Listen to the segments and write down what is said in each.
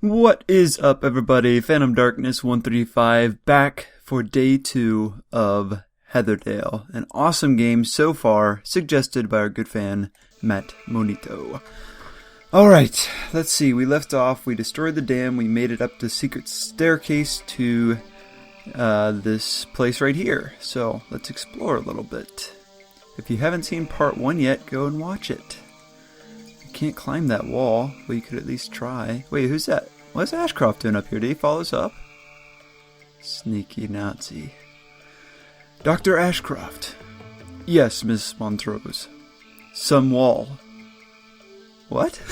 What is up, everybody? Phantom Darkness 135 back for day 2 of Hetherdale. An awesome game so far, suggested by our good fan, Matt Monitto. Alright, let's see. We left off, we destroyed the dam, we made it up the secret staircase to this place right here. So, let's explore a little bit. If you haven't seen part 1 yet, go and watch it. Can't climb that wall, but you could at least try. Wait, who's that? What's Ashcroft doing up here? Did he follow us up? Sneaky Nazi. Dr. Ashcroft. Yes, Miss Montrose. Some wall. What?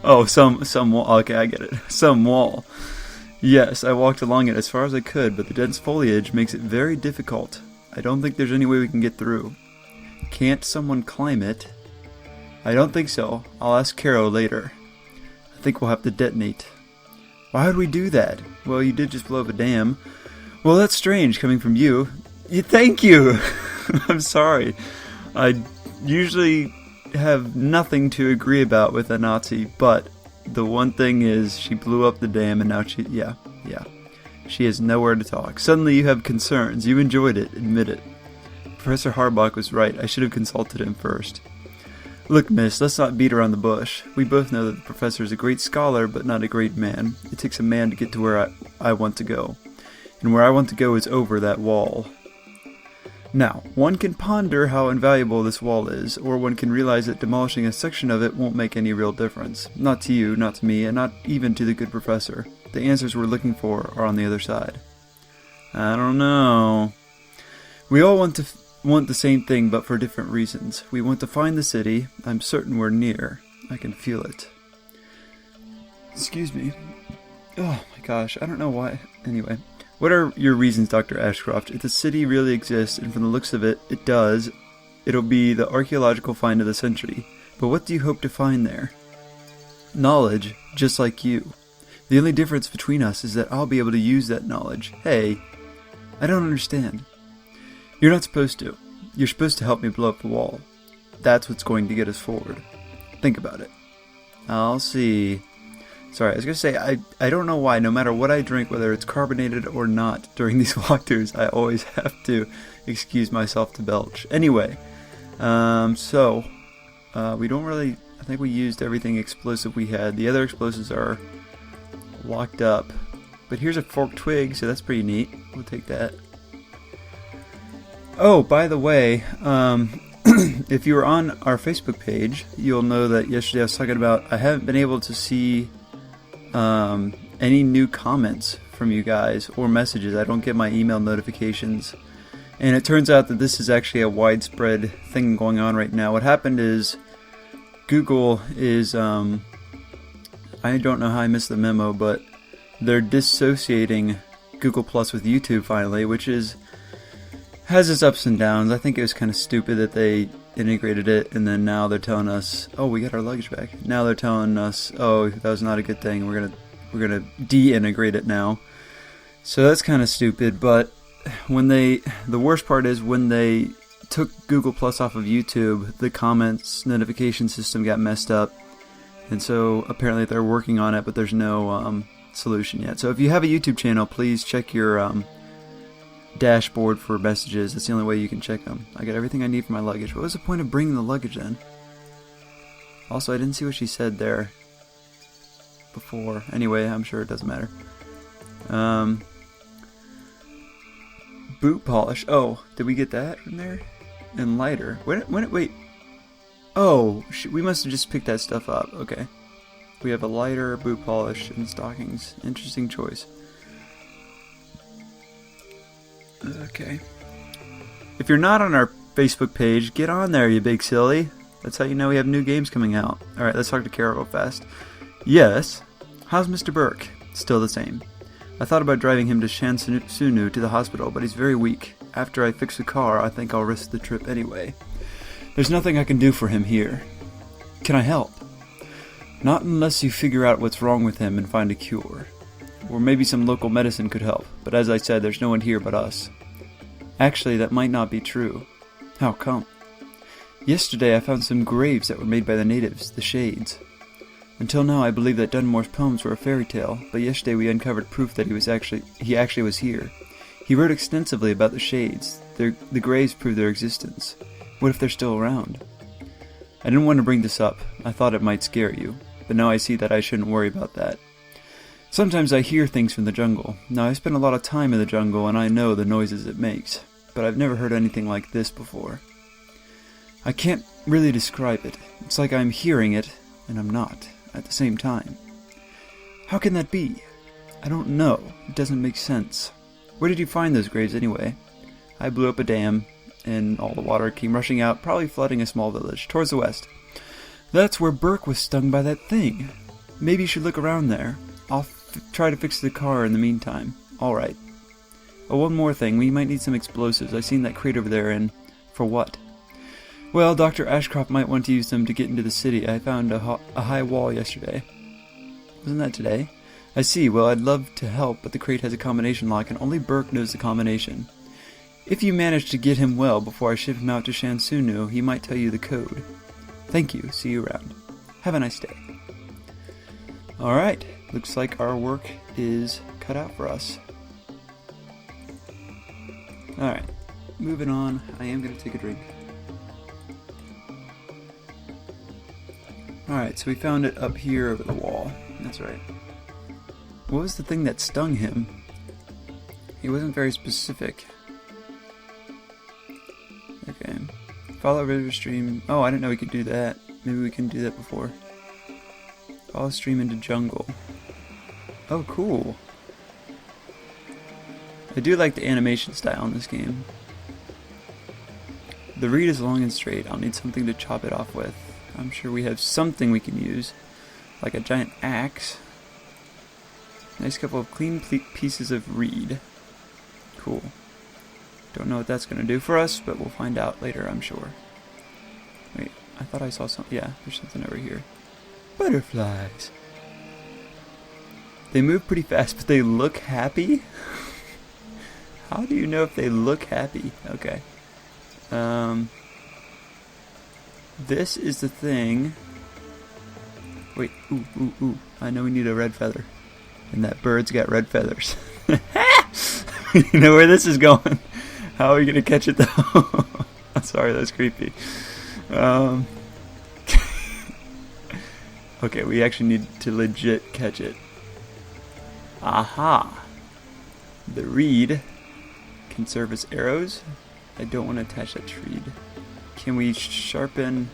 Oh, some wall. Okay, I get it. Some wall. Yes, I walked along it as far as I could, but the dense foliage makes it very difficult. I don't think there's any way we can get through. Can't someone climb it? I don't think so. I'll ask Caro later. I think we'll have to detonate. Why would we do that? Well, you did just blow up a dam. Well, that's strange coming from you. Thank you! I'm sorry. I usually have nothing to agree about with a Nazi, but the one thing is she blew up the dam and now yeah. She has nowhere to talk. Suddenly you have concerns. You enjoyed it. Admit it. Professor Harbach was right. I should have consulted him first. Look, miss, let's not beat around the bush. We both know that the professor is a great scholar, but not a great man. It takes a man to get to where I want to go. And where I want to go is over that wall. Now, one can ponder how invaluable this wall is, or one can realize that demolishing a section of it won't make any real difference. Not to you, not to me, and not even to the good professor. The answers we're looking for are on the other side. I don't know. We all want the same thing, but for different reasons. We want to find the city. I'm certain we're near. I can feel it. Excuse me. Oh my gosh, I don't know why. Anyway, what are your reasons, Dr. Ashcroft? If the city really exists, and from the looks of it, it does, it'll be the archaeological find of the century. But what do you hope to find there? Knowledge, just like you. The only difference between us is that I'll be able to use that knowledge. Hey, I don't understand. You're not supposed to. You're supposed to help me blow up the wall. That's what's going to get us forward. Think about it. I'll see. Sorry, I was going to say, I don't know why, no matter what I drink, whether it's carbonated or not, during these walkthroughs, I always have to excuse myself to belch. Anyway, we don't really, I think we used everything explosive we had. The other explosives are locked up. But here's a forked twig, so that's pretty neat. We'll take that. Oh, by the way, if you were on our Facebook page, you'll know that yesterday I was talking about I haven't been able to see any new comments from you guys or messages. I don't get my email notifications. And it turns out that this is actually a widespread thing going on right now. What happened is Google is, I don't know how I missed the memo, but they're dissociating Google Plus with YouTube finally, which has its ups and downs. I think it was kind of stupid that they integrated it, and then now they're telling us, oh, we got our luggage back. Now they're telling us, oh, that was not a good thing. We're gonna de-integrate it now. So that's kind of stupid. But the worst part is when they took Google Plus off of YouTube, the comments notification system got messed up, and so apparently they're working on it, but there's no solution yet. So if you have a YouTube channel, please check your dashboard for messages. That's the only way you can check them. I got everything I need for my luggage. What was the point of bringing the luggage then? Also, I didn't see what she said there before. Anyway, I'm sure it doesn't matter. Boot polish. Oh, did we get that from there? And lighter. Wait. Oh, we must have just picked that stuff up. Okay. We have a lighter, boot polish, and stockings. Interesting choice. Okay. If you're not on our Facebook page, get on there, you big silly. That's how you know we have new games coming out. Alright, let's talk to Caro real fast. Yes. How's Mr. Burke? Still the same. I thought about driving him to Shansunu to the hospital, but he's very weak. After I fix the car, I think I'll risk the trip anyway. There's nothing I can do for him here. Can I help? Not unless you figure out what's wrong with him and find a cure. Or maybe some local medicine could help, but as I said, there's no one here but us. Actually, that might not be true. How come? Yesterday I found some graves that were made by the natives, the Shades. Until now, I believed that Dunmore's poems were a fairy tale, but yesterday we uncovered proof that he actually was here. He wrote extensively about the shades. The graves prove their existence. What if they're still around? I didn't want to bring this up. I thought it might scare you, but now I see that I shouldn't worry about that. Sometimes I hear things from the jungle. Now, I spent a lot of time in the jungle, and I know the noises it makes, but I've never heard anything like this before. I can't really describe it. It's like I'm hearing it, and I'm not, at the same time. How can that be? I don't know. It doesn't make sense. Where did you find those graves anyway? I blew up a dam, and all the water came rushing out, probably flooding a small village, towards the west. That's where Burke was stung by that thing. Maybe you should look around there. I'll try to fix the car in the meantime. Alright. Oh, one more thing. We might need some explosives. I seen that crate over there, and for what? Well, Dr. Ashcroft might want to use them to get into the city. I found a high wall yesterday. Wasn't that today? I see. Well, I'd love to help, but the crate has a combination lock, and only Burke knows the combination. If you manage to get him well before I ship him out to Shansunu, he might tell you the code. Thank you. See you around. Have a nice day. Alright. Looks like our work is cut out for us. Alright. Moving on. I am going to take a drink. Alright, so we found it up here over the wall. That's right. What was the thing that stung him? He wasn't very specific. Okay. Follow river stream. Oh, I didn't know we could do that. Maybe we can do that before. Follow stream into jungle. Oh, cool. I do like the animation style in this game. The reed is long and straight. I'll need something to chop it off with. I'm sure we have something we can use. Like a giant axe. Nice couple of clean pieces of reed. Cool. Don't know what that's going to do for us, but we'll find out later, I'm sure. Wait, I thought I saw something. Yeah, there's something over here. Butterflies. They move pretty fast, but they look happy? How do you know if they look happy? Okay. This is the thing. Wait, ooh. I know we need a red feather. And that bird's got red feathers. You know where this is going. How are we going to catch it, though? I'm sorry, that was creepy. Okay, we actually need to legit catch it. Aha! The reed can serve as arrows. I don't want to attach that to reed. Can we sharpen...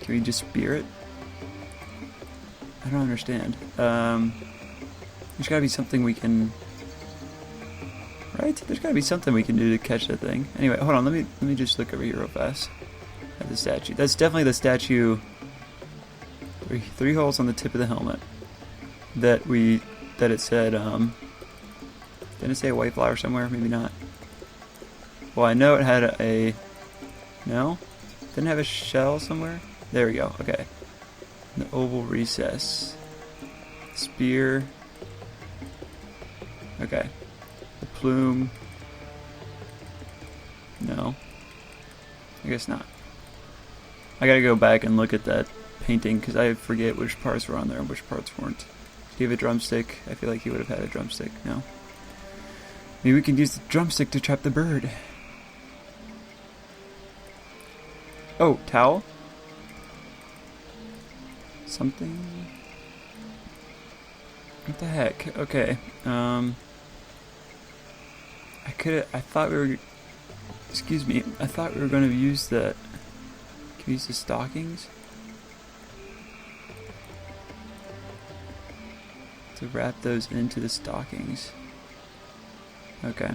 Can we just spear it? I don't understand. There's gotta be something we can... Right? There's gotta be something we can do to catch that thing. Anyway, hold on, let me just look over here real fast. At the statue. That's definitely the statue. Three holes on the tip of the helmet. That it said, didn't it say a white flower somewhere? Maybe not. Well, I know it had a... No? Didn't it have a shell somewhere? There we go, okay. The oval recess. Spear. Okay. The plume. No. I guess not. I gotta go back and look at that painting because I forget which parts were on there and which parts weren't. Do you have a drumstick? I feel like he would have had a drumstick. No. Maybe we can use the drumstick to trap the bird. Oh, towel? Something? What the heck? Okay. I thought we were... Excuse me. I thought we were going to use the... Can we use the stockings? To wrap those into the stockings. Okay.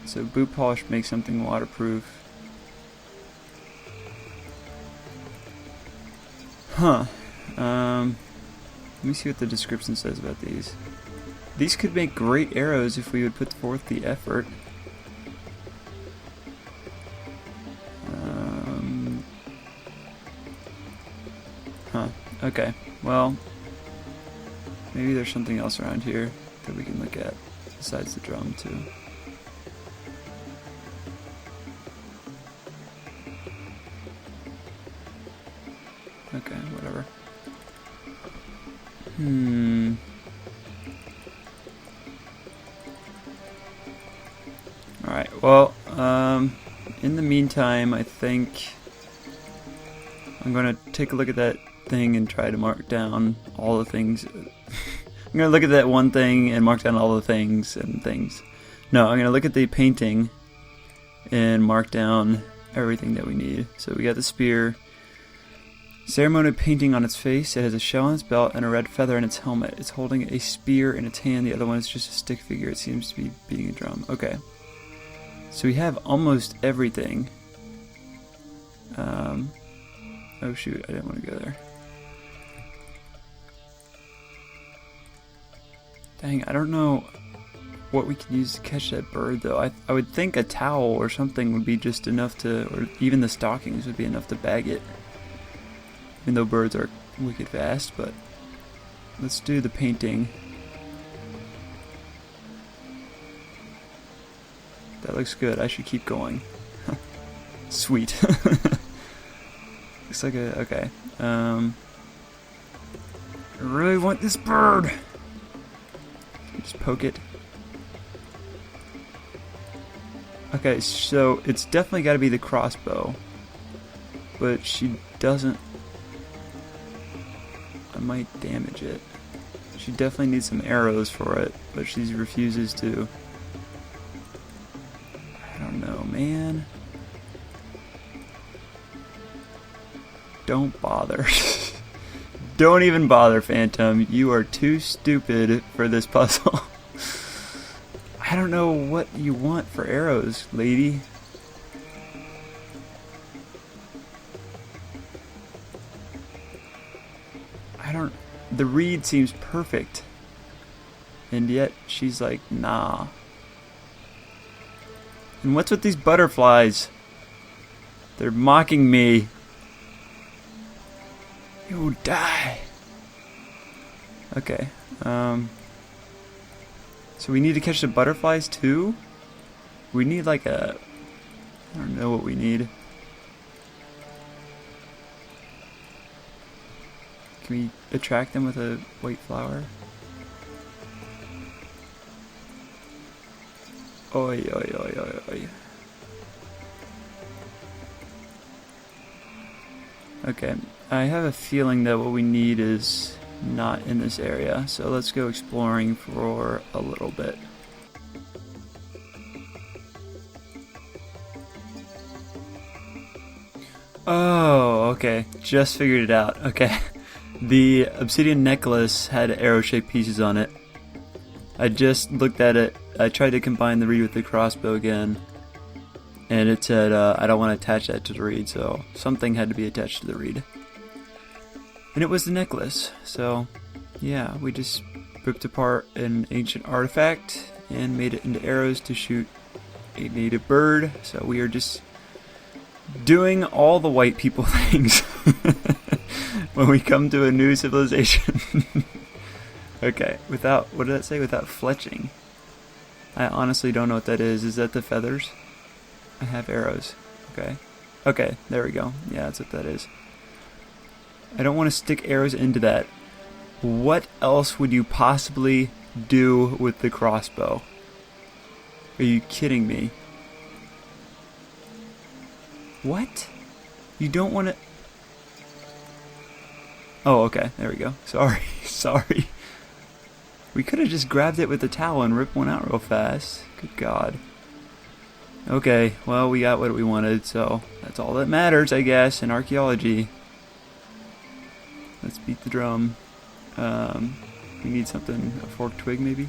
So boot polish makes something waterproof. Huh. Let me see what the description says about these. These could make great arrows if we would put forth the effort. Huh. Okay. Well, maybe there's something else around here that we can look at besides the drum too. Okay, whatever. Alright, well, in the meantime, I think I'm gonna take a look at that thing and try to mark down all the things. I'm gonna look at that one thing and mark down all the things and things. No, I'm gonna look at the painting and mark down everything that we need. So we got the spear. Ceremonial painting on its face. It has a shell on its belt and a red feather in its helmet. It's holding a spear in its hand. The other one is just a stick figure. It seems to be beating a drum. Okay. So we have almost everything. Oh shoot, I didn't want to go there. Dang, I don't know what we can use to catch that bird though. I would think a towel or something would be just enough to, or even the stockings would be enough to bag it. Even though birds are wicked fast, but let's do the painting. That looks good. I should keep going. Sweet. Looks like a... okay. I really want this bird! Just poke it. Okay, so it's definitely got to be the crossbow. But she doesn't... I might damage it. She definitely needs some arrows for it, but she refuses to. I don't know, man. Don't bother. Don't even bother, Phantom. You are too stupid for this puzzle. I don't know what you want for arrows, lady. The reed seems perfect. And yet she's like, nah. And what's with these butterflies? They're mocking me. You'll die. Okay. So we need to catch the butterflies too? We need like a... I don't know what we need. Can we attract them with a white flower? Oi, oi, oi, oi, oi. Okay, I have a feeling that what we need is not in this area, so let's go exploring for a little bit. Oh, okay, just figured it out. Okay. The obsidian necklace had arrow-shaped pieces on it. I just looked at it. I tried to combine the reed with the crossbow again, and it said I don't want to attach that to the reed, so something had to be attached to the reed. And it was the necklace. So, yeah, we just ripped apart an ancient artifact and made it into arrows to shoot a native bird. So we are just doing all the white people things. When we come to a new civilization. Okay, without, what did that say? Without fletching. I honestly don't know what that is. Is that the feathers? I have arrows. Okay. Okay, there we go. Yeah, that's what that is. I don't want to stick arrows into that. What else would you possibly do with the crossbow? Are you kidding me? What? You don't want to... Oh, okay. There we go. Sorry. Sorry. We could have just grabbed it with the towel and ripped one out real fast. Good God. Okay, well, we got what we wanted, so that's all that matters, I guess, in archaeology. Let's beat the drum. We need something, a forked twig maybe?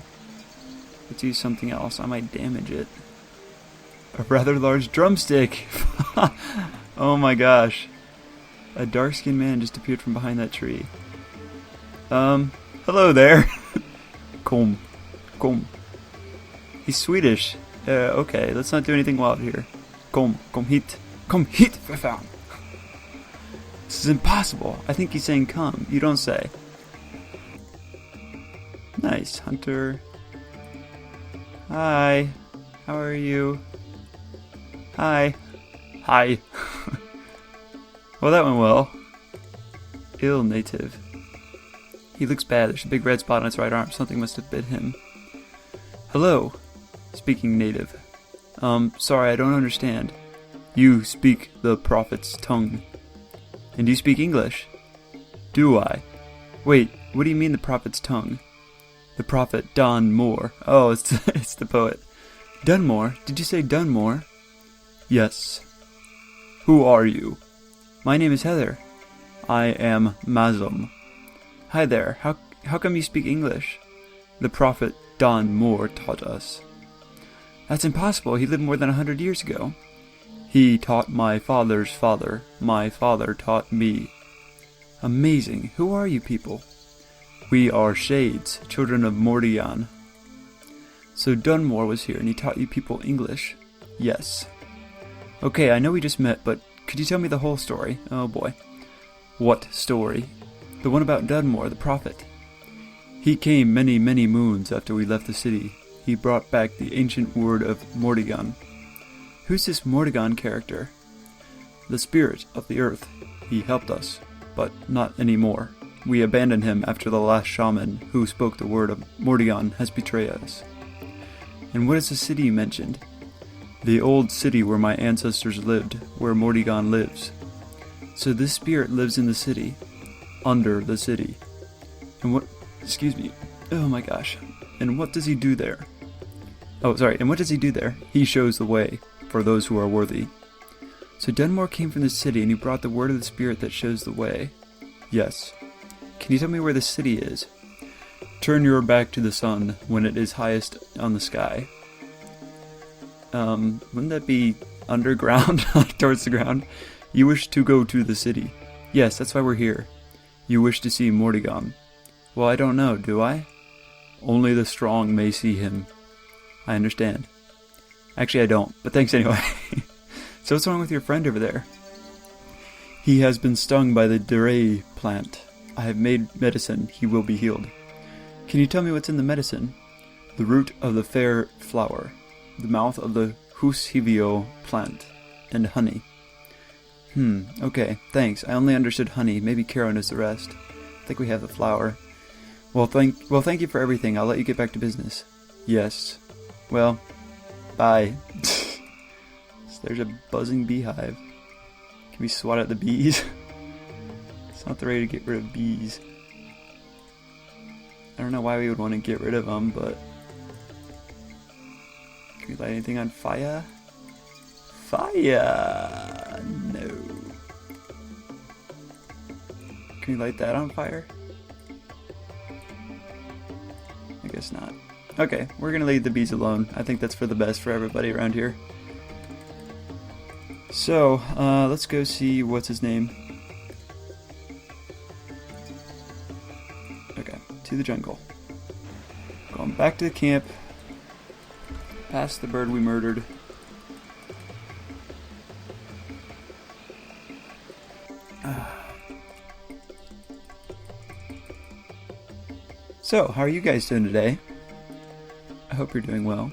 Let's use something else. I might damage it. A rather large drumstick! Oh my gosh. A dark-skinned man just appeared from behind that tree. Hello there. Kom. He's Swedish. Okay, let's not do anything wild here. Kom hit. Kom hit, för fan. This is impossible. I think he's saying come. You don't say. Nice, hunter. Hi. How are you? Hi. Hi. Well, that went well. Ill native. He looks bad. There's a big red spot on his right arm. Something must have bit him. Hello. Speaking native. Sorry, I don't understand. You speak the prophet's tongue. And you speak English? Do I? Wait, what do you mean the prophet's tongue? The prophet Don Moore. Oh, it's the poet. Dunmore? Did you say Dunmore? Yes. Who are you? My name is Heather. I am Mazum. Hi there. How come you speak English? The prophet Don Moore taught us. That's impossible. He lived more than 100 years ago. He taught my father's father. My father taught me. Amazing. Who are you people? We are Shades, children of Mordian. So Dunmore was here and he taught you people English? Yes. Okay, I know we just met, but could you tell me the whole story? Oh boy. What story? The one about Dunmore, the prophet. He came many, many moons after we left the city. He brought back the ancient word of Mordigan. Who's this Mordigan character? The spirit of the earth. He helped us, but not anymore. We abandoned him after the last shaman who spoke the word of Mordigan has betrayed us. And what is the city you mentioned? The old city where my ancestors lived, where Mordigan lives. So this spirit lives in the city, under the city. And what, excuse me, oh my gosh. And what does he do there? Oh, sorry, and what does he do there? He shows the way for those who are worthy. So Dunmore came from the city and he brought the word of the spirit that shows the way. Yes. Can you tell me where the city is? Turn your back to the sun when it is highest on the sky. Wouldn't that be underground, towards the ground? You wish to go to the city. Yes, that's why we're here. You wish to see Mordigan. Well, I don't know, do I? Only the strong may see him. I understand. Actually, I don't, but thanks anyway. So what's wrong with your friend over there? He has been stung by the Dere plant. I have made medicine. He will be healed. Can you tell me what's in the medicine? The root of the fair flower, the mouth of the Husivio plant, and honey. Okay, thanks. I only understood honey. Maybe Kara knows the rest. I think we have the flower. Well, thank you for everything. I'll let you get back to business. Yes. Well, bye. There's a buzzing beehive. Can we swat at the bees? It's not the way to get rid of bees. I don't know why we would want to get rid of them, but... Can we light anything on fire? Fire! No. Can we light that on fire? I guess not. Okay, we're gonna leave the bees alone. I think that's for the best for everybody around here. So, let's go see what's his name. Okay, to the jungle. Going back to the camp. Past the bird we murdered. So, how are you guys doing today? I hope you're doing well.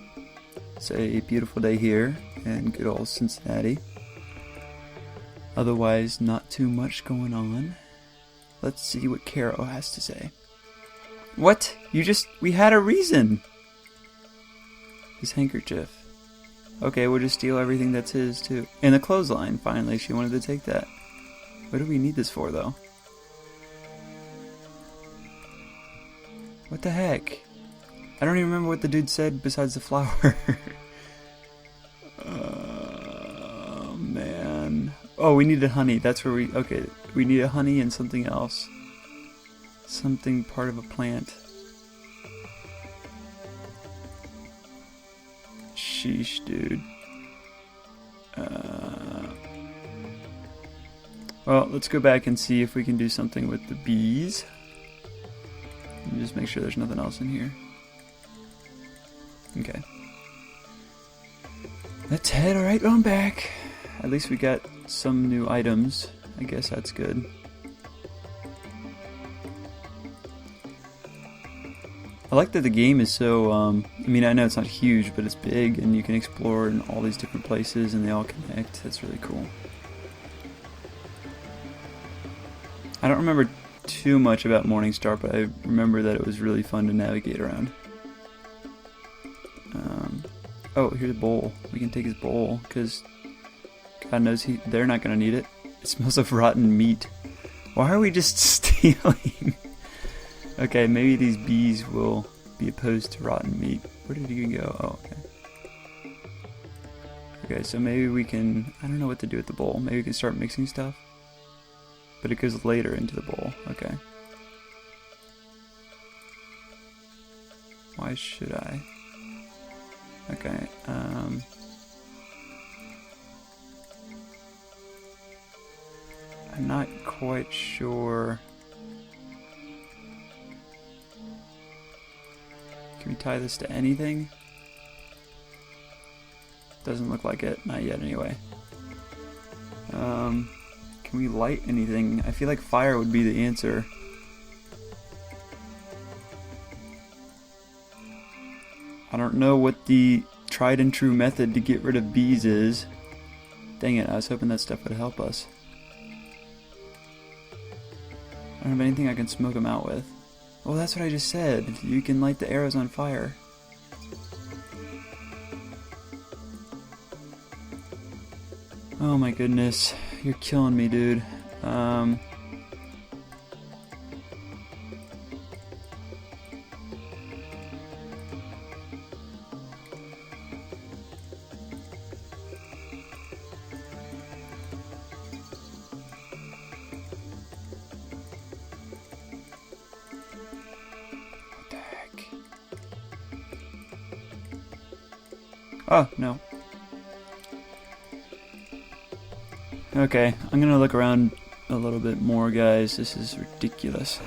It's a beautiful day here in good old Cincinnati. Otherwise, not too much going on. Let's see what Caro has to say. What? We had a reason! His handkerchief. Okay, we'll just steal everything that's his, too. And the clothesline, finally. She wanted to take that. What do we need this for, though? What the heck? I don't even remember what the dude said besides the flower. Oh, man. Oh, we needed honey. That's where we... Okay, we needed honey and something else. Something part of a plant. Sheesh, dude. Well, let's go back and see if we can do something with the bees. Let me just make sure there's nothing else in here. Okay. Let's head right on back. At least we got some new items. I guess that's good. I like that the game is so, I mean, I know it's not huge, but it's big, and you can explore in all these different places, and they all connect. That's really cool. I don't remember too much about Morningstar, but I remember that it was really fun to navigate around. Oh, here's a bowl. We can take his bowl, because God knows they're not going to need it. It smells of rotten meat. Why are we just stealing? Okay, maybe these bees will be opposed to rotten meat. Where did you go? Oh, okay. Okay, so maybe we can... I don't know what to do with the bowl. Maybe we can start mixing stuff? But it goes later into the bowl. Okay. Why should I? Okay, I'm not quite sure. Can we tie this to anything? Doesn't look like it. Not yet, anyway. Can we light anything? I feel like fire would be the answer. I don't know what the tried and true method to get rid of bees is. Dang it, I was hoping that stuff would help us. I don't have anything I can smoke them out with. Oh, that's what I just said. You can light the arrows on fire. Oh my goodness. You're killing me, dude. Oh, no. Okay, I'm gonna look around a little bit more, guys. This is ridiculous.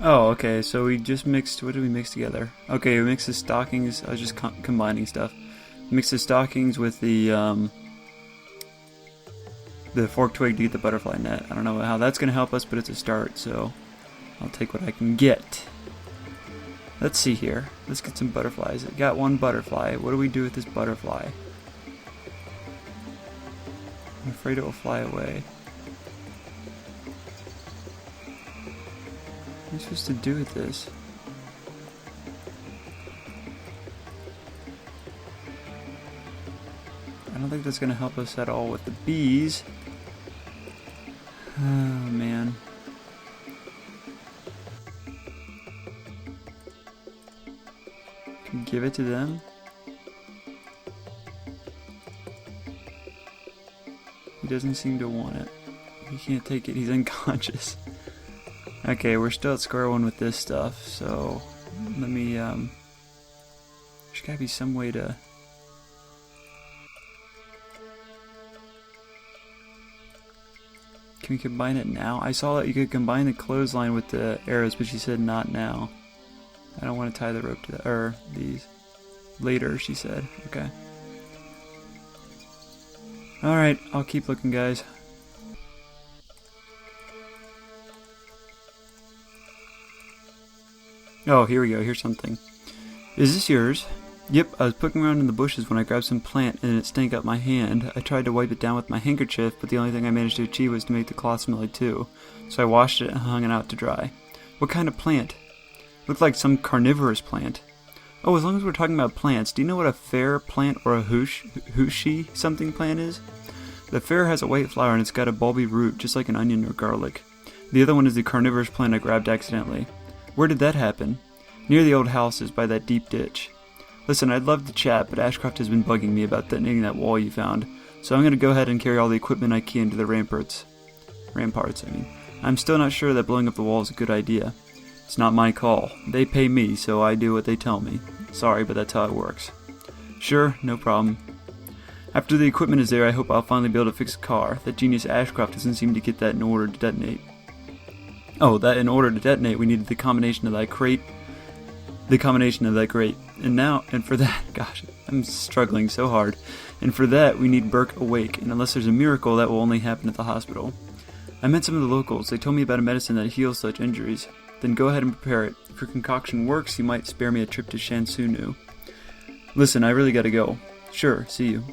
Oh, okay, so we just mixed... What did we mix together? Okay, we mixed the stockings... I was just combining stuff. Mixed the stockings with the forked twig to get the butterfly net. I don't know how that's going to help us, but it's a start, so I'll take what I can get. Let's see here. Let's get some butterflies. I got one butterfly. What do we do with this butterfly? I'm afraid it will fly away. What am I supposed to do with this? I don't think that's going to help us at all with the bees. Oh, man. Can we give it to them? He doesn't seem to want it. He can't take it. He's unconscious. Okay, we're still at square one with this stuff, so let me, there's gotta be some way to... Can we combine it now? I saw that you could combine the clothesline with the arrows, but she said not now. I don't want to tie the rope to that, or these. Later, she said. Okay. Alright, I'll keep looking, guys. Oh, here we go. Here's something. Is this yours? Yep, I was poking around in the bushes when I grabbed some plant and it stank up my hand. I tried to wipe it down with my handkerchief, but the only thing I managed to achieve was to make the cloth smelly too. So I washed it and hung it out to dry. What kind of plant? Looked like some carnivorous plant. Oh, as long as we're talking about plants, do you know what a fair plant or a hooshy something plant is? The fair has a white flower and it's got a bulby root, just like an onion or garlic. The other one is the carnivorous plant I grabbed accidentally. Where did that happen? Near the old houses, by that deep ditch. Listen, I'd love to chat, but Ashcroft has been bugging me about detonating that wall you found, so I'm going to go ahead and carry all the equipment I can to the ramparts. I'm still not sure that blowing up the wall is a good idea. It's not my call. They pay me, so I do what they tell me. Sorry, but that's how it works. Sure, no problem. After the equipment is there, I hope I'll finally be able to fix a car. That genius Ashcroft doesn't seem to get that in order to detonate. Oh, that in order to detonate, we needed the combination of that crate. And for that, gosh, I'm struggling so hard. And for that, we need Burke awake, and unless there's a miracle, that will only happen at the hospital. I met some of the locals. They told me about a medicine that heals such injuries. Then go ahead and prepare it. If your concoction works, you might spare me a trip to Shansunu. Listen, I really gotta go. Sure, see you.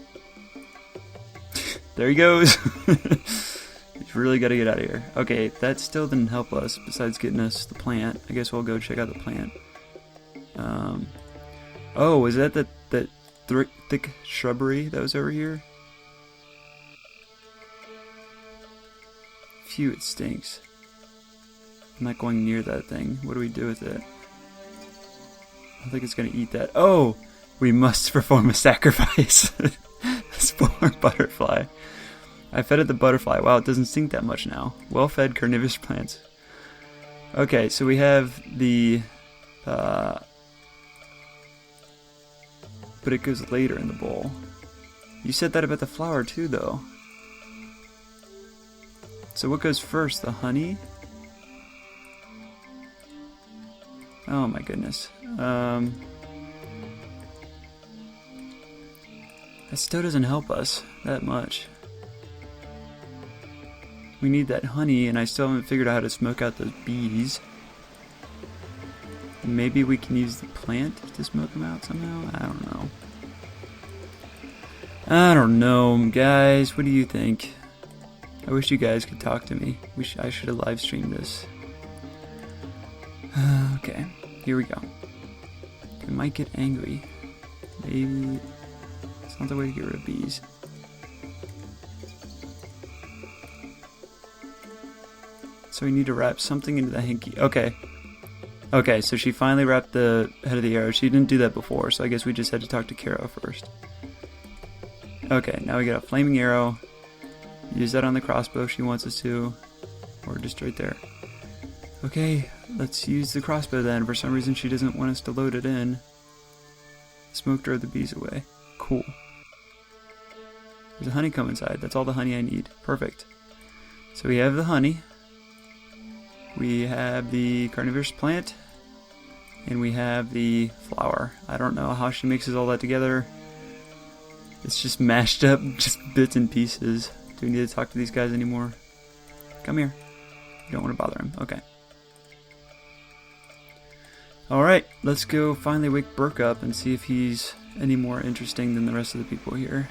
There he goes. He's really gotta get out of here. Okay, that still didn't help us, besides getting us the plant. I guess we'll go check out the plant. Oh, was that that thick shrubbery that was over here? Phew, it stinks. I'm not going near that thing. What do we do with it? I don't think it's gonna eat that. Oh! We must perform a sacrifice. This poor butterfly. I fed it the butterfly. Wow, it doesn't stink that much now. Well-fed carnivorous plants. Okay, so we have the... but it goes later in the bowl. You said that about the flower too, though. So what goes first? The honey? Oh my goodness. That still doesn't help us that much. We need that honey, and I still haven't figured out how to smoke out those bees. Maybe we can use the plant to smoke them out somehow? I don't know. I don't know, guys. What do you think? I wish you guys could talk to me. I should have live streamed this. Okay, here we go. We might get angry. Maybe it's not the way to get rid of bees. So we need to wrap something into the hanky. Okay. Okay, so she finally wrapped the head of the arrow. She didn't do that before, so I guess we just had to talk to Caro first. Okay, now we got a flaming arrow. Use that on the crossbow if she wants us to. Or just right there. Okay, let's use the crossbow then. For some reason she doesn't want us to load it in. Smoke drove the bees away. Cool. There's a honeycomb inside. That's all the honey I need. Perfect. So we have the honey. We have the carnivorous plant. And we have the flower. I don't know how she mixes all that together. It's just mashed up, just bits and pieces. Do we need to talk to these guys anymore? Come here. You don't want to bother him. Okay. Alright, let's go finally wake Burke up and see if he's any more interesting than the rest of the people here.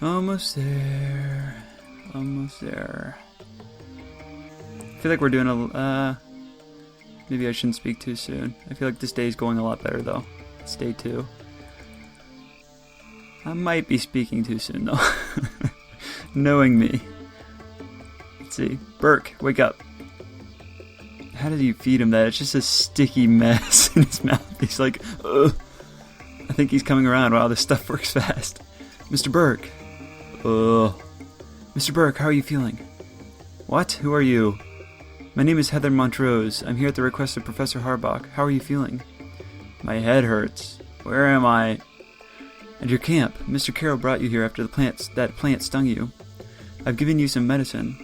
Almost there. Almost there. I feel like we're doing a... maybe I shouldn't speak too soon. I feel like this day is going a lot better though. It's day 2. I might be speaking too soon though. Knowing me. Let's see. Burke, wake up. How did you feed him that? It's just a sticky mess in his mouth. He's like, ugh. I think he's coming around. Wow, this stuff works fast. Mr. Burke. Ugh. Mr. Burke, how are you feeling? What? Who are you? My name is Heather Montrose. I'm here at the request of Professor Harbach. How are you feeling? My head hurts. Where am I? At your camp. Mr. Carroll brought you here after that plant stung you. I've given you some medicine.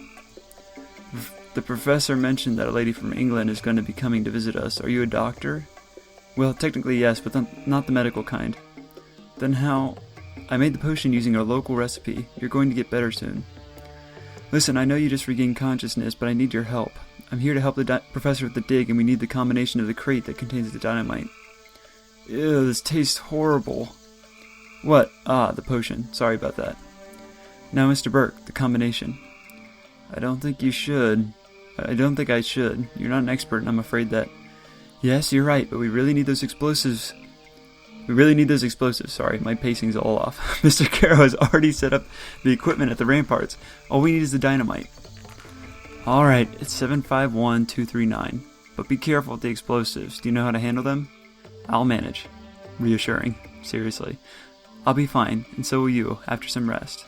The professor mentioned that a lady from England is going to be coming to visit us. Are you a doctor? Well, technically yes, but not the medical kind. Then how? I made the potion using our local recipe. You're going to get better soon. Listen, I know you just regained consciousness, but I need your help. I'm here to help the professor with the dig, and we need the combination of the crate that contains the dynamite. Ew, this tastes horrible. What? Ah, the potion. Sorry about that. Now, Mr. Burke, the combination. I don't think you should. I don't think I should. You're not an expert, and I'm afraid that... Yes, you're right, but we really need those explosives. We really need those explosives. Sorry, my pacing's all off. Mr. Carroll has already set up the equipment at the ramparts. All we need is the dynamite. Alright, it's 751239. But be careful with the explosives. Do you know how to handle them? I'll manage. Reassuring. Seriously. I'll be fine, and so will you, after some rest.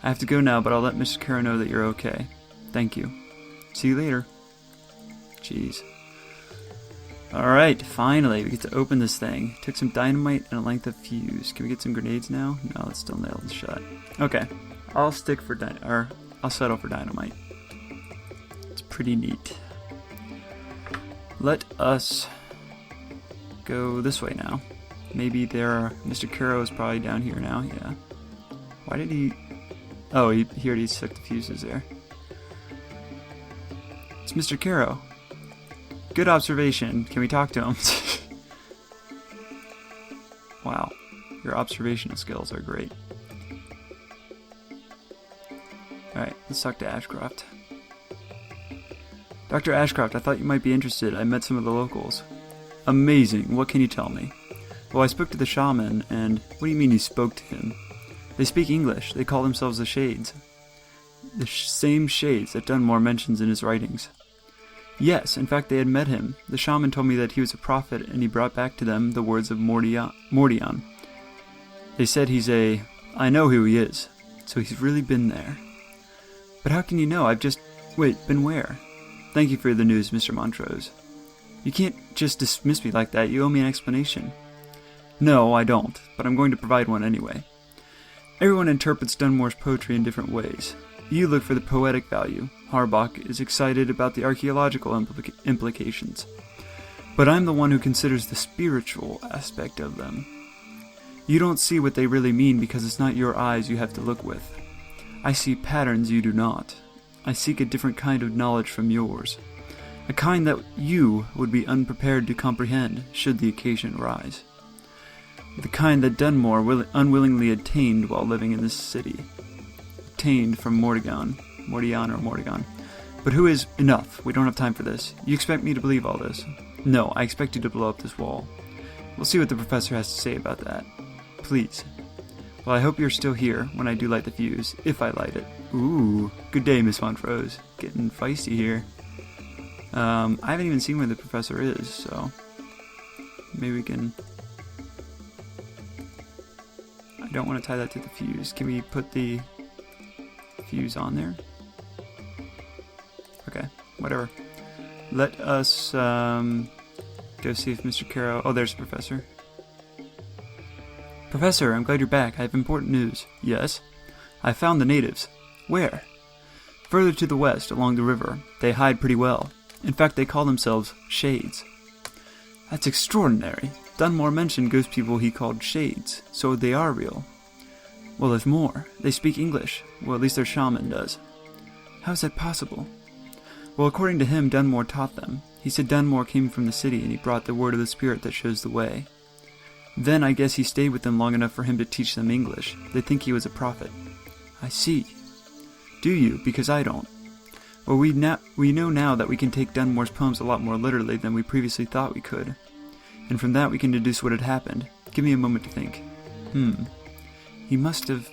I have to go now, but I'll let Mr. Carroll know that you're okay. Thank you. See you later. Jeez. Alright, finally, we get to open this thing. Took some dynamite and a length of fuse. Can we get some grenades now? No, it's still nailed shut. Okay, I'll stick for I'll settle for dynamite. It's pretty neat. Let us go this way now. Maybe Mr. Carroll is probably down here now, yeah. Why did he... Oh, he already stuck the fuses there. It's Mr. Carroll. Good observation. Can we talk to him? Wow. Your observational skills are great. Alright, let's talk to Ashcroft. Dr. Ashcroft, I thought you might be interested. I met some of the locals. Amazing. What can you tell me? Well, I spoke to the shaman, and... What do you mean you spoke to him? They speak English. They call themselves the Shades. The same Shades that Dunmore mentions in his writings. Yes, in fact they had met him. The shaman told me that he was a prophet, and he brought back to them the words of Mordion. They said he's a... I know who he is. So he's really been there. But how can you know? I've just... Wait, been where? Thank you for the news, Mr. Montrose. You can't just dismiss me like that. You owe me an explanation. No, I don't, but I'm going to provide one anyway. Everyone interprets Dunmore's poetry in different ways. You look for the poetic value. Harbach is excited about the archaeological implications. But I'm the one who considers the spiritual aspect of them. You don't see what they really mean because it's not your eyes you have to look with. I see patterns you do not. I seek a different kind of knowledge from yours. A kind that you would be unprepared to comprehend should the occasion arise. The kind that Dunmore unwillingly attained while living in this city. Obtained from Mordion or Mordigon. But who is... Enough. We don't have time for this. You expect me to believe all this? No, I expect you to blow up this wall. We'll see what the professor has to say about that. Please. Well, I hope you're still here when I do light the fuse, if I light it. Ooh, good day, Miss Montrose. Getting feisty here. I haven't even seen where the professor is, so... Maybe we can... I don't want to tie that to the fuse. Can we put the fuse on there? Okay, whatever. Let us go see if Mr. Caro... Oh, there's the professor. Professor, I'm glad you're back. I have important news. Yes? I found the natives. Where? Further to the west, along the river. They hide pretty well. In fact, they call themselves Shades. That's extraordinary. Dunmore mentioned ghost people he called Shades, so they are real. Well, there's more. They speak English. Well, at least their shaman does. How is that possible? Well, according to him, Dunmore taught them. He said Dunmore came from the city and he brought the word of the spirit that shows the way. Then I guess he stayed with them long enough for him to teach them English. They think he was a prophet. I see. Do you? Because I don't. Well, we know now that we can take Dunmore's poems a lot more literally than we previously thought we could. And from that we can deduce what had happened. Give me a moment to think. He must have...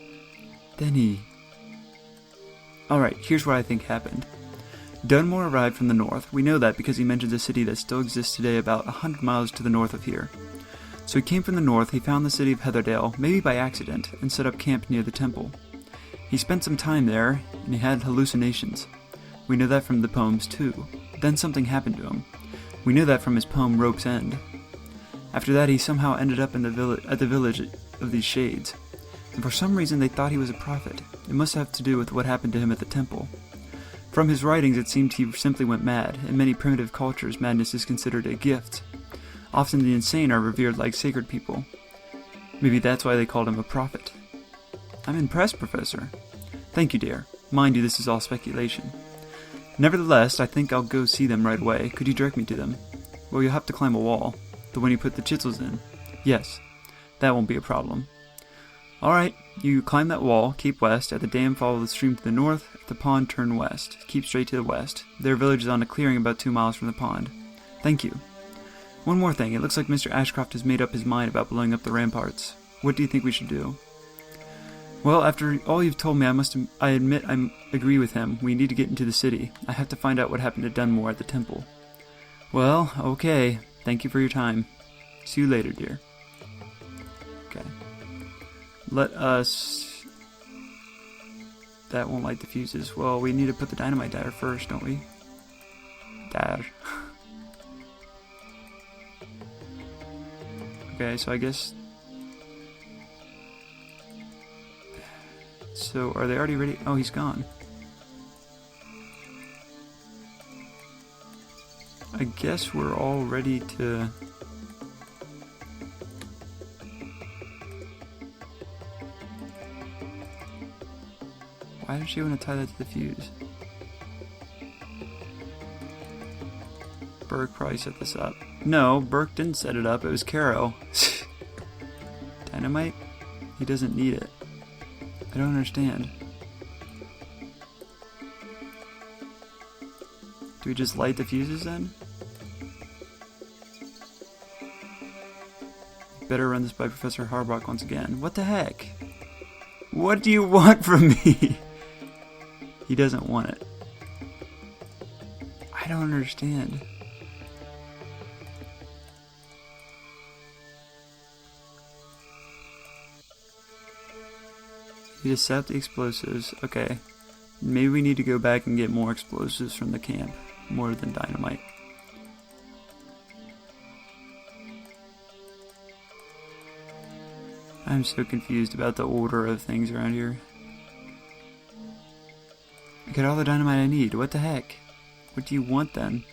Then he... Alright, here's what I think happened. Dunmore arrived from the north. We know that because he mentions a city that still exists today about 100 miles to the north of here. So he came from the north, he found the city of Hetherdale, maybe by accident, and set up camp near the temple. He spent some time there, and he had hallucinations. We know that from the poems too. Then something happened to him. We know that from his poem Rope's End. After that he somehow ended up in at the village of these Shades. And for some reason they thought he was a prophet. It must have to do with what happened to him at the temple. From his writings it seemed he simply went mad. In many primitive cultures madness is considered a gift. Often the insane are revered like sacred people. Maybe that's why they called him a prophet. I'm impressed, Professor. Thank you, dear. Mind you, this is all speculation. Nevertheless, I think I'll go see them right away. Could you direct me to them? Well, you'll have to climb a wall. The one you put the chisels in. Yes, that won't be a problem. Alright, you climb that wall, keep west. At the dam, follow the stream to the north. At the pond, turn west. Keep straight to the west. Their village is on a clearing about 2 miles from the pond. Thank you. One more thing. It looks like Mr. Ashcroft has made up his mind about blowing up the ramparts. What do you think we should do? Well, after all you've told me, I admit I agree with him. We need to get into the city. I have to find out what happened to Dunmore at the temple. Well, okay. Thank you for your time. See you later, dear. Okay. Let us... That won't light the fuses. Well, we need to put the dynamite there first, don't we? There. Okay, so I guess... So, are they already ready? Oh, he's gone. I guess we're all ready to... Why did she want to tie that to the fuse? Burke probably set this up. No, Burke didn't set it up. It was Caro. Dynamite? He doesn't need it. I don't understand. Do we just light the fuses then? Better run this by Professor Harbach once again. What the heck? What do you want from me? He doesn't want it. I don't understand. You just set up the explosives. Okay. Maybe we need to go back and get more explosives from the camp. More than dynamite. I'm so confused about the order of things around here. I got all the dynamite I need. What the heck? What do you want then?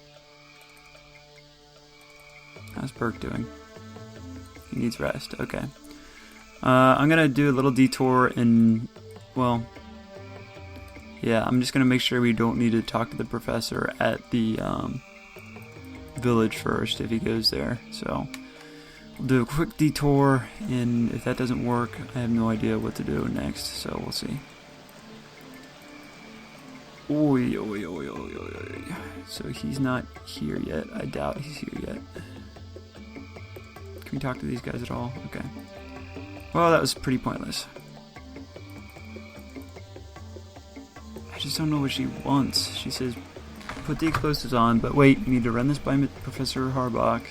How's Burke doing? He needs rest. Okay. I'm gonna do a little detour and, well, yeah, I'm just gonna make sure we don't need to talk to the professor at the village first if he goes there. So we'll do a quick detour, and if that doesn't work, I have no idea what to do next. So we'll see. Oi, oi, oi, oi, oi, oi. So he's not here yet. I doubt he's here yet. Can we talk to these guys at all? Okay. Well, that was pretty pointless. I just don't know what she wants. She says, put the explosives on, but wait, you need to run this by Professor Harbach.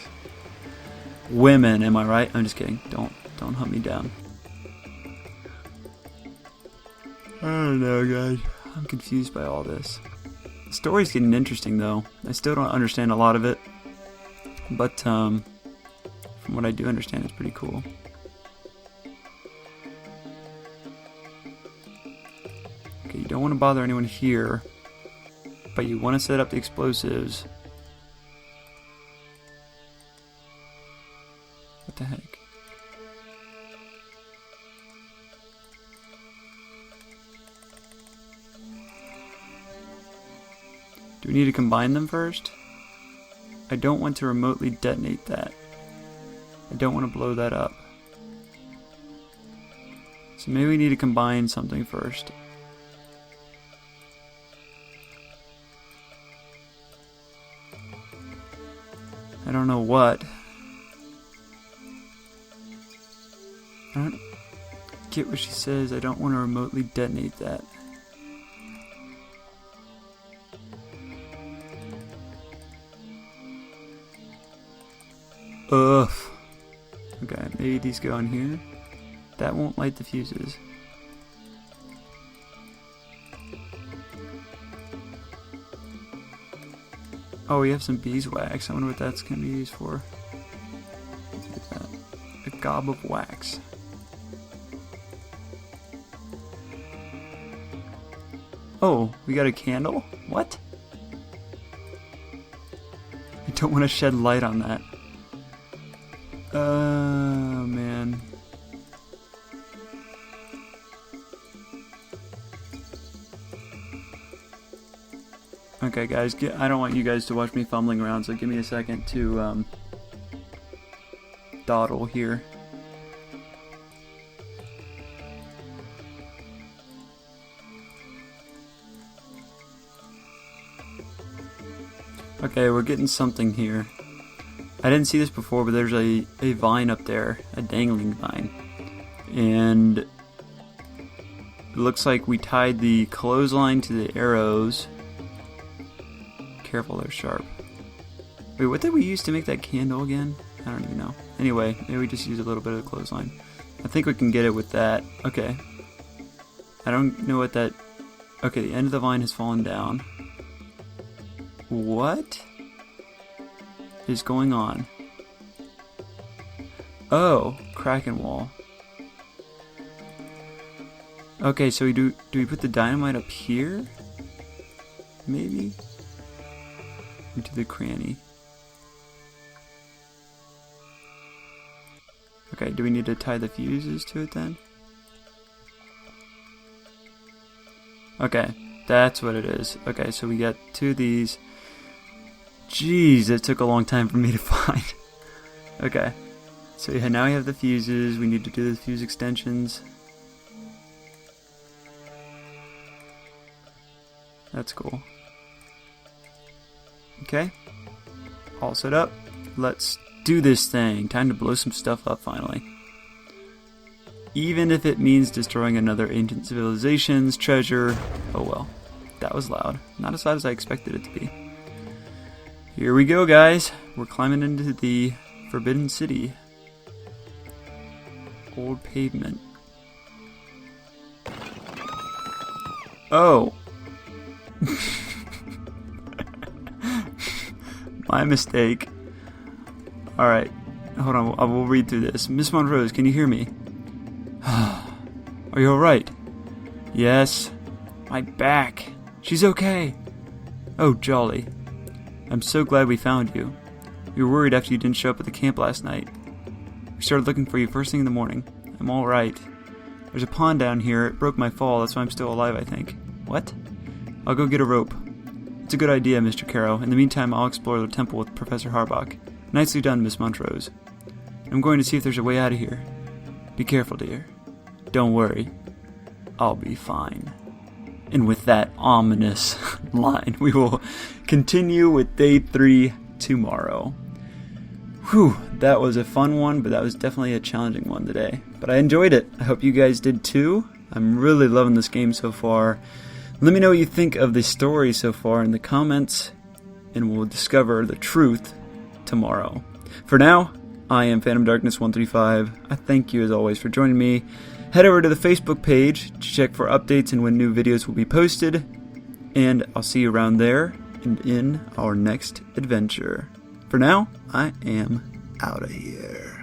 Women, am I right? I'm just kidding. Don't hunt me down. I don't know, guys. I'm confused by all this. The story's getting interesting, though. I still don't understand a lot of it, but from what I do understand, it's pretty cool. Okay, you don't want to bother anyone here, but you want to set up the explosives. What the heck? Do we need to combine them first? I don't want to remotely detonate that. I don't want to blow that up. So maybe we need to combine something first. I don't know what. I don't get what she says. I don't want to remotely detonate that. Ugh. Okay, maybe these go in here. That won't light the fuses. Oh, we have some beeswax. I wonder what that's going to be used for. Look at that. A gob of wax. Oh, we got a candle? What? I don't want to shed light on that. Man. Okay, guys, I don't want you guys to watch me fumbling around, so give me a second to dawdle here. Okay, we're getting something here. I didn't see this before, but there's a vine up there, a dangling vine. And it looks like we tied the clothesline to the arrows. Careful, they're sharp. Wait, what did we use to make that candle again? I don't even know. Anyway, maybe we just use a little bit of the clothesline. I think we can get it with that. Okay. I don't know what that... Okay, the end of the vine has fallen down. What is going on? Oh, Kraken wall. Okay, so do we put the dynamite up here? Maybe? Into the cranny. Okay, do we need to tie the fuses to it then? Okay, that's what it is. Okay, so we got two of these. Jeez, it took a long time for me to find. Okay. So yeah, now we have the fuses. We need to do the fuse extensions. That's cool. Okay. All set up. Let's do this thing. Time to blow some stuff up finally. Even if it means destroying another ancient civilization's treasure. Oh well. That was loud. Not as loud as I expected it to be. Here we go, guys. We're climbing into the Forbidden City. Old pavement. Oh. My mistake. Alright. Hold on. I will read through this. Miss Montrose, can you hear me? Are you alright? Yes. My back. She's okay. Oh, jolly. I'm so glad we found you. We were worried after you didn't show up at the camp last night. We started looking for you first thing in the morning. I'm alright. There's a pond down here. It broke my fall. That's why I'm still alive, I think. What? I'll go get a rope. It's a good idea, Mr. Carroll. In the meantime, I'll explore the temple with Professor Harbach. Nicely done, Miss Montrose. I'm going to see if there's a way out of here. Be careful, dear. Don't worry. I'll be fine. And with that ominous line, we will continue with day 3 tomorrow. Whew, that was a fun one, but that was definitely a challenging one today. But I enjoyed it. I hope you guys did too. I'm really loving this game so far. Let me know what you think of the story so far in the comments, and we'll discover the truth tomorrow. For now, I am Phantom Darkness 135. I thank you as always for joining me. Head over to the Facebook page to check for updates and when new videos will be posted. And I'll see you around there and in our next adventure. For now, I am out of here.